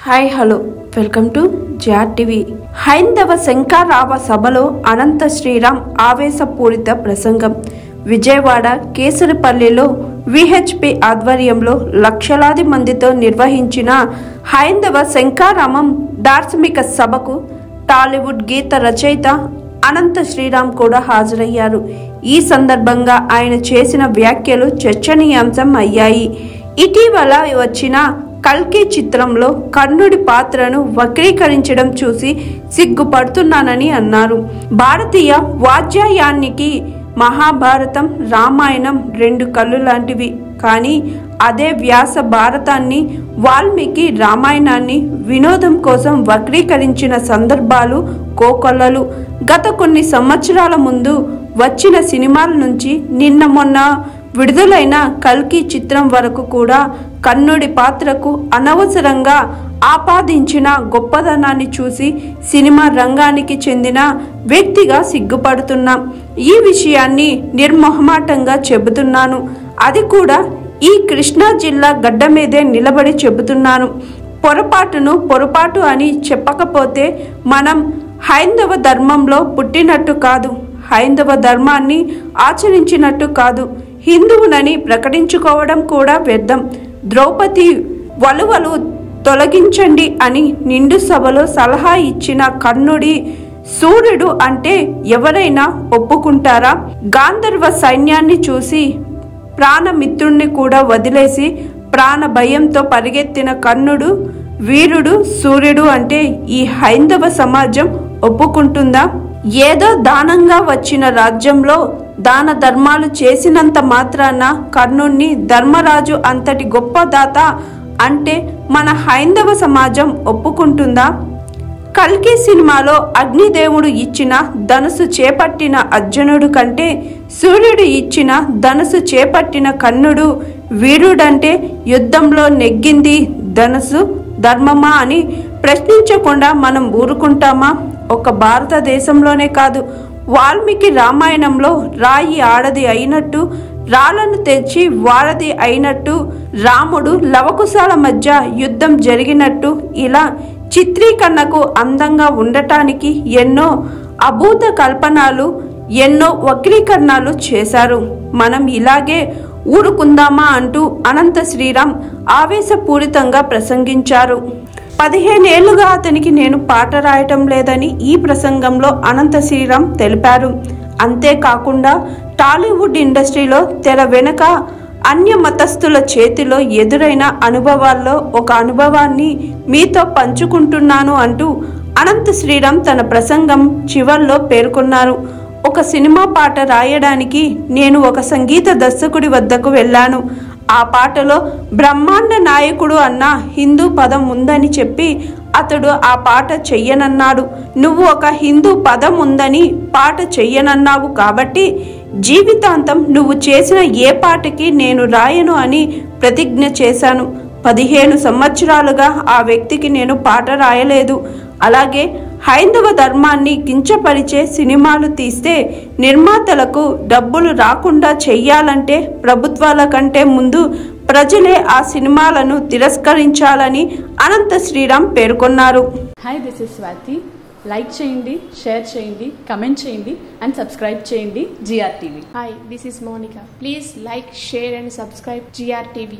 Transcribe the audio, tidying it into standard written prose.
Hi hello welcome to GR TV. హైందవ శంకరావ సభలో అనంత శ్రీరామ్ ఆవేశపూరిత ప్రసంగం. విజయవాడ కేసరిపల్లిలో విహెచ్పి ఆధ్వర్యంలో లక్షలాది మందితో నిర్వహించిన హైందవ శంకరామం దార్శనిక సభకు టాలీవుడ్ గీత రచయిత అనంత శ్రీరామ్ కూడా హాజరయ్యారు. ఈ సందర్భంగా ఆయన చేసిన వ్యాఖ్యలు చర్చనీయాంశం అయ్యాయి. ఇటీవల వచ్చిన కల్కి చిత్రంలో కర్ణుడి పాత్రను వక్రీకరించడం చూసి సిగ్గుపడుతున్నానని అన్నారు. భారతీయ వాజ్యాయానికి మహాభారతం, రామాయణం రెండు కళ్ళు లాంటివి. కానీ అదే వ్యాస భారతాన్ని, వాల్మీకి రామాయణాన్ని వినోదం కోసం వక్రీకరించిన సందర్భాలు కోకొల్లలు. గత కొన్ని సంవత్సరాల ముందు వచ్చిన సినిమాల నుంచి నిన్న మొన్న విడుదలైన కల్కి చిత్రం వరకు కూడా కర్ణుడి పాత్రకు అనవసరంగా ఆపాదించిన గొప్పదనాన్ని చూసి సినిమా రంగానికి చెందిన వ్యక్తిగా సిగ్గుపడుతున్నా. ఈ విషయాన్ని నిర్మొహమాటంగా చెబుతున్నాను. అది కూడా ఈ కృష్ణా జిల్లా గడ్డ మీదే నిలబడి చెబుతున్నాను. పొరపాటు అని చెప్పకపోతే మనం హైందవ ధర్మంలో పుట్టినట్టు కాదు, హైందవ ధర్మాన్ని ఆచరించినట్టు కాదు, హిందువునని ప్రకటించుకోవడం కూడా వ్యర్థం. ద్రౌపది వలువలు తొలగించండి అని నిండు సభలో సలహా ఇచ్చిన కర్ణుడి సూర్యుడు అంటే ఎవరైనా ఒప్పుకుంటారా? గాంధర్వ సైన్యాన్ని చూసి ప్రాణమిత్రుణ్ణి కూడా వదిలేసి ప్రాణ భయంతో పరిగెత్తిన కర్ణుడు వీరుడు, సూర్యుడు అంటే ఈ హైందవ సమాజం ఒప్పుకుంటుందా? ఏదో దానంగా వచ్చిన రాజ్యంలో దాన ధర్మాలు చేసినంత మాత్రాన కర్ణుణ్ణి ధర్మరాజు అంతటి గొప్ప దాత అంటే మన హైందవ సమాజం ఒప్పుకుంటుందా? కల్కి సినిమాలో అగ్నిదేవుడు ఇచ్చిన ధనుసు చేపట్టిన అర్జునుడు కంటే సూర్యుడు ఇచ్చిన ధనుసు చేపట్టిన కర్ణుడు వీరుడంటే యుద్ధంలో నెగ్గింది ధనుసు ధర్మమా అని ప్రశ్నించకుండా మనం ఊరుకుంటామా? ఒక భారతదేశంలోనే కాదు, వాల్మీకి రామాయణంలో రాయి ఆడది అయినట్టు, రాళ్లను తెచ్చి వారధి అయినట్టు, రాముడు లవకుశాల మధ్య యుద్ధం జరిగినట్టు ఇలా చిత్రీకరణకు అందంగా ఉండటానికి ఎన్నో అభూత కల్పనలు, ఎన్నో వక్రీకరణలు చేశారు. మనం ఇలాగే ఊరుకుందామా అంటూ అనంత శ్రీరామ్ ఆవేశపూరితంగా ప్రసంగించారు. 15 ఏళ్లుగా అతనికి నేను పాట రాయటం లేదని ఈ ప్రసంగంలో అనంత శ్రీరామ్ తెలిపారు. అంతేకాకుండా టాలీవుడ్ ఇండస్ట్రీలో తెర వెనుక అన్య మతస్థుల చేతిలో ఎదురైన అనుభవాల్లో ఒక అనుభవాన్ని మీతో పంచుకుంటున్నాను అంటూ అనంత శ్రీరామ్ తన ప్రసంగం చివర్లో పేర్కొన్నారు. ఒక సినిమా పాట రాయడానికి నేను ఒక సంగీత దర్శకుడి వద్దకు వెళ్ళాను. ఆ పాటలో బ్రహ్మాండ నాయకుడు అన్న హిందూ పదం ఉందని చెప్పి అతడు ఆ పాట చెయ్యనన్నాడు. నువ్వు ఒక హిందూ పదం ఉందని పాట చెయ్యనన్నావు కాబట్టి జీవితాంతం నువ్వు చేసిన ఏ పాటకి నేను రాయను అని ప్రతిజ్ఞ చేశాను. 15 సంవత్సరాలుగా ఆ వ్యక్తికి నేను పాట రాయలేదు. అలాగే హైందవ ధర్మాన్ని కించపరిచే సినిమాలు తీస్తే నిర్మాతలకు డబ్బులు రాకుండా చెయ్యాలంటే ప్రభుత్వాల కంటే ముందు ప్రజలే ఆ సినిమాలను తిరస్కరించాలని అనంత శ్రీరామ్ పేర్కొన్నారు. Hi, this is Swathi. Like చేయండి, షేర్ చేయండి, కమెంట్ చేయండి అండ్ సబ్స్క్రైబ్ చేయండి GR TV. Hi, this is Monika. Please like, share and subscribe GR TV.